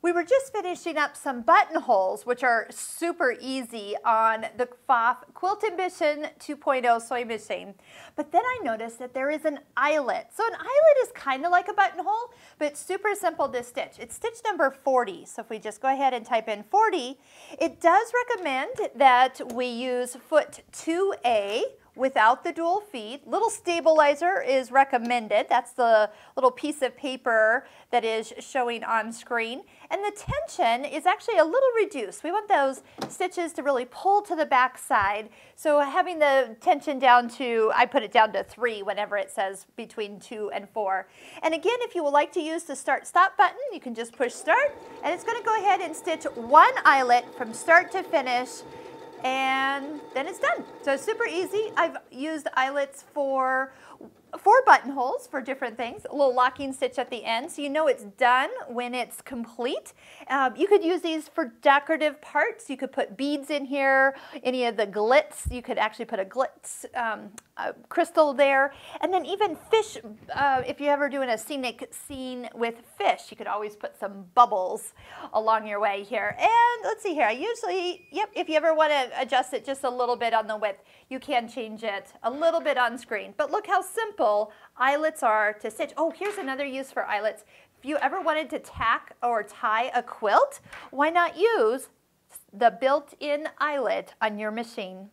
We were just finishing up some buttonholes, which are super easy on the Pfaff Quilt Ambition 2.0 sewing machine. But then I noticed that there is an eyelet. So an eyelet is kind of like a buttonhole, but it's super simple to stitch. It's stitch number 40. So if we just go ahead and type in 40, it does recommend that we use foot 2A without the dual feet. Little stabilizer is recommended. That's the little piece of paper that is showing on screen. And the tension is actually a little reduced. We want those stitches to really pull to the back side. So having the tension down to, I put it down to 3 whenever it says between 2 and 4. And again, if you would like to use the start-stop button, you can just push start, and it's going to go ahead and stitch one eyelet from start to finish, and then it's done. So it's super easy. I've used eyelets for 4 buttonholes for different things, a little locking stitch at the end, so you know it's done when it's complete. You could use these for decorative parts. You could put beads in here, any of the glitz. You could actually put a glitz crystal there. And then even fish, if you're ever doing a scenic scene with fish, you could always put some bubbles along your way here. And let's see here, I usually, yep, if you ever want to adjust it just a little bit on the width, you can change it a little bit on screen. But look how simple eyelets are to stitch. Oh, here's another use for eyelets. If you ever wanted to tack or tie a quilt, why not use the built-in eyelet on your machine?